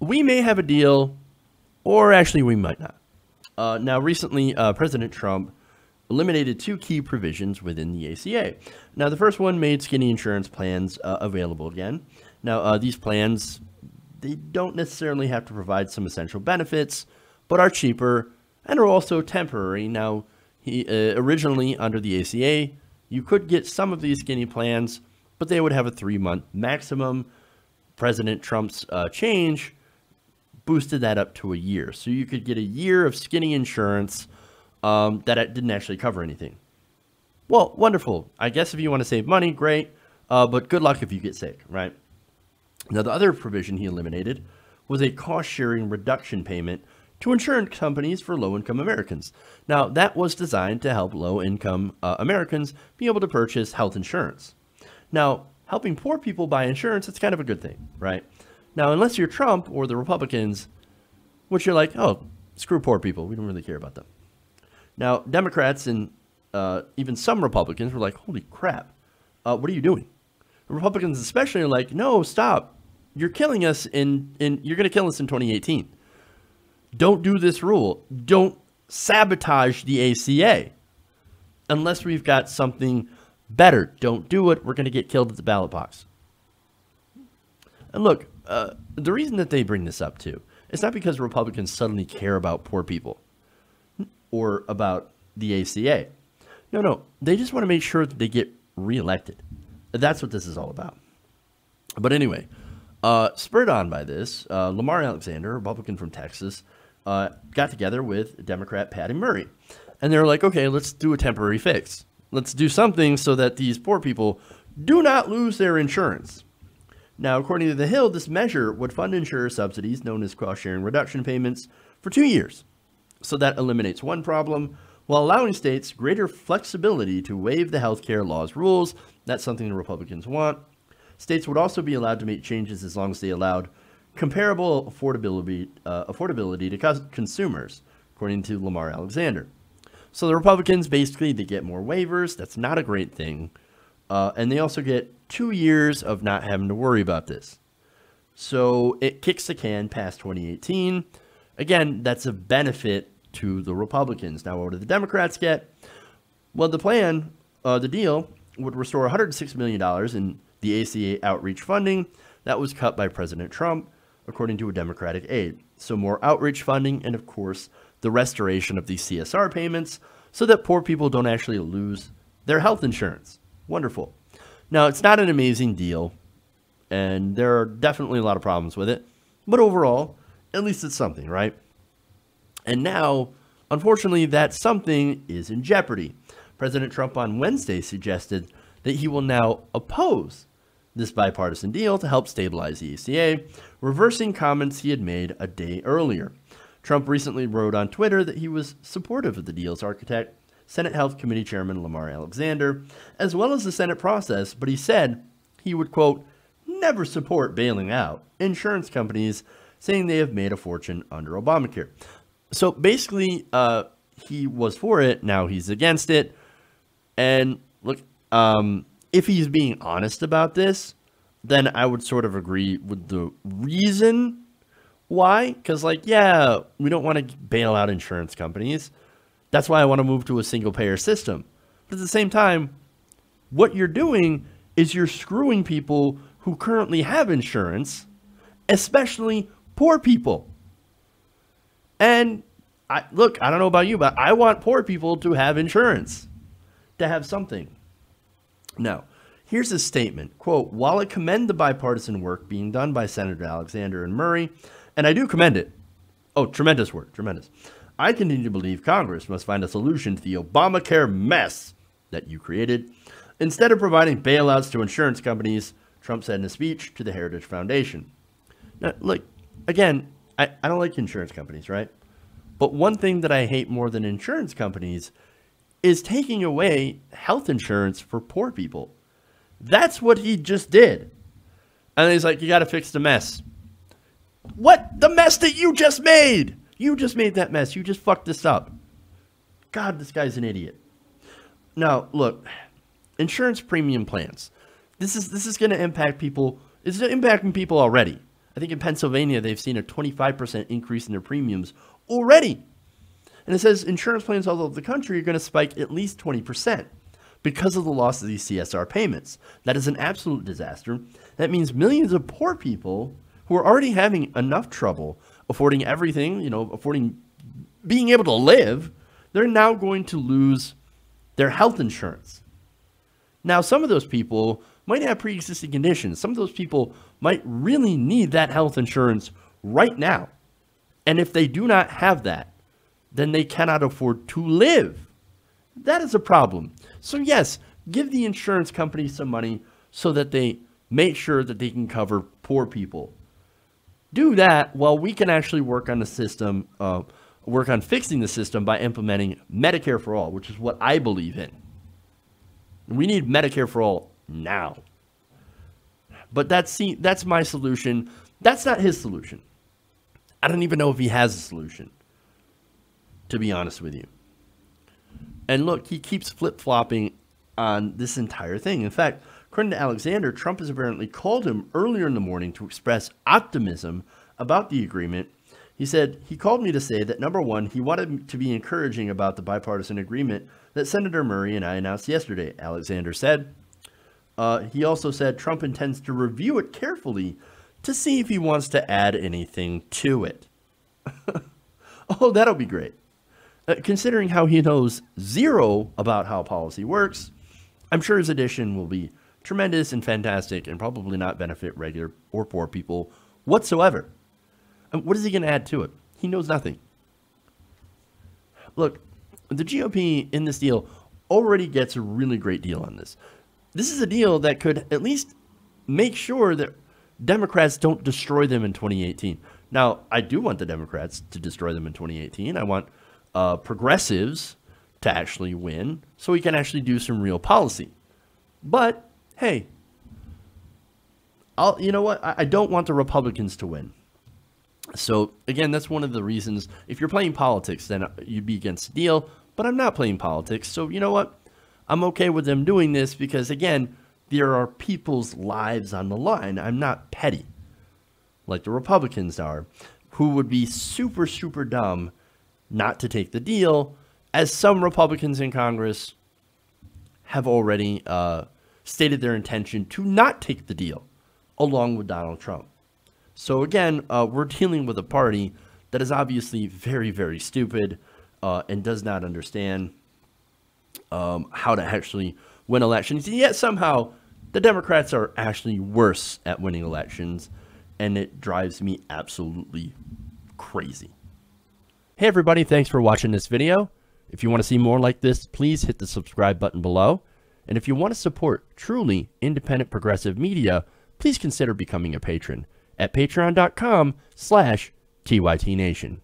we may have a deal, or actually we might not. Now, recently, President Trump eliminated two key provisions within the ACA. Now, the first one made skinny insurance plans available again. Now, these plans, they don't necessarily have to provide some essential benefits, but are cheaper and are also temporary. Now, originally under the ACA, you could get some of these skinny plans, but they would have a 3-month maximum. President Trump's change boosted that up to a year. So you could get a year of skinny insurance that it didn't actually cover anything. Well, wonderful. I guess if you want to save money, great. But good luck if you get sick, right? Now, the other provision he eliminated was a cost-sharing reduction payment to insurance companies for low-income Americans. Now, that was designed to help low-income Americans be able to purchase health insurance. Now, helping poor people buy insurance, it's kind of a good thing, right? Now, unless you're Trump or the Republicans, which you're like, oh, screw poor people. We don't really care about them. Now, Democrats and even some Republicans were like, holy crap, what are you doing? The Republicans especially are like, no, stop. You're killing us you're going to kill us in 2018. Don't do this rule. Don't sabotage the ACA unless we've got something better. Don't do it. We're going to get killed at the ballot box. And look, the reason that they bring this up too, it's not because Republicans suddenly care about poor people or about the ACA. No. They just want to make sure that they get reelected. That's what this is all about. But anyway, spurred on by this, Lamar Alexander, Republican from Texas, got together with Democrat Patty Murray. And they're like, okay, let's do a temporary fix. Let's do something so that these poor people do not lose their insurance. Now, according to The Hill, this measure would fund insurer subsidies, known as cost-sharing reduction payments, for 2 years. So that eliminates one problem, while allowing states greater flexibility to waive the healthcare law's rules. That's something the Republicans want. States would also be allowed to make changes as long as they allowed comparable affordability to consumers, according to Lamar Alexander. So the Republicans, basically, they get more waivers. That's not a great thing. And they also get 2 years of not having to worry about this. So it kicks the can past 2018. Again, that's a benefit to the Republicans. Now, what do the Democrats get? Well, the plan, the deal, would restore $106 million in the ACA outreach funding that was cut by President Trump, according to a Democratic aide. So more outreach funding and, of course, the restoration of these CSR payments so that poor people don't actually lose their health insurance. Wonderful. Now, it's not an amazing deal, and there are definitely a lot of problems with it. But overall, at least it's something, right? And now, unfortunately, that something is in jeopardy. President Trump on Wednesday suggested that he will now oppose this bipartisan deal to help stabilize the ACA, reversing comments he had made a day earlier. Trump recently wrote on Twitter that he was supportive of the deal's architect, Senate Health Committee Chairman Lamar Alexander, as well as the Senate process, but he said he would, quote, never support bailing out insurance companies, saying they have made a fortune under Obamacare. So basically, he was for it, now he's against it. And look, if he's being honest about this, then I would sort of agree with the reason why. Because, like, yeah, we don't want to bail out insurance companies. That's why I want to move to a single-payer system. But at the same time, what you're doing is you're screwing people who currently have insurance, especially poor people. And, look, I don't know about you, but I want poor people to have insurance, to have something. Now, here's his statement. Quote, while I commend the bipartisan work being done by Senator Alexander and Murray, and I do commend it. Oh, tremendous work, tremendous. I continue to believe Congress must find a solution to the Obamacare mess that you created. Instead of providing bailouts to insurance companies, Trump said in a speech to the Heritage Foundation. Now, look, again, I don't like insurance companies, right? But one thing that I hate more than insurance companies is taking away health insurance for poor people. That's what he just did. And he's like, you got to fix the mess. What? The mess that you just made? You just made that mess. You just fucked this up. God, this guy's an idiot. Now, look, insurance premium plans. This is going to impact people. It's impacting people already. I think in Pennsylvania, they've seen a 25% increase in their premiums already. And it says insurance plans all over the country are going to spike at least 20% because of the loss of these CSR payments. That is an absolute disaster. That means millions of poor people who are already having enough trouble affording everything, affording being able to live, they're now going to lose their health insurance. Now, some of those people might have pre-existing conditions. Some of those people might really need that health insurance right now. And if they do not have that, then they cannot afford to live. That is a problem. So yes, give the insurance company some money so that they make sure that they can cover poor people. Do that while we can actually work on the system, work on fixing the system by implementing Medicare for all, which is what I believe in. We need Medicare for all now. But that's my solution. That's not his solution. I don't even know if he has a solution, to be honest with you. And look, he keeps flip-flopping on this entire thing. In fact, according to Alexander, Trump has apparently called him earlier in the morning to express optimism about the agreement. He said, he called me to say that, number one, he wanted to be encouraging about the bipartisan agreement that Senator Murray and I announced yesterday, Alexander said. He also said Trump intends to review it carefully to see if he wants to add anything to it. Oh, that'll be great. Considering how he knows zero about how policy works, I'm sure his addition will be tremendous and fantastic and probably not benefit regular or poor people whatsoever. And what is he going to add to it? He knows nothing. Look, the GOP in this deal already gets a really great deal on this. This is a deal that could at least make sure that Democrats don't destroy them in 2018. Now, I do want the Democrats to destroy them in 2018. I want progressives to actually win so we can actually do some real policy. But, hey, you know what? I don't want the Republicans to win. So, again, that's one of the reasons. If you're playing politics, then you'd be against the deal. But I'm not playing politics. So, you know what? I'm okay with them doing this because, again, there are people's lives on the line. I'm not petty like the Republicans are, who would be super, super dumb not to take the deal, as some Republicans in Congress have already stated their intention to not take the deal, along with Donald Trump. So again, we're dealing with a party that is obviously very, very stupid and does not understand how to actually win elections. And yet somehow the Democrats are actually worse at winning elections, and it drives me absolutely crazy. Hey everybody, thanks for watching this video. If you want to see more like this, please hit the subscribe button below. And if you want to support truly independent progressive media, please consider becoming a patron at patreon.com/TYTNation.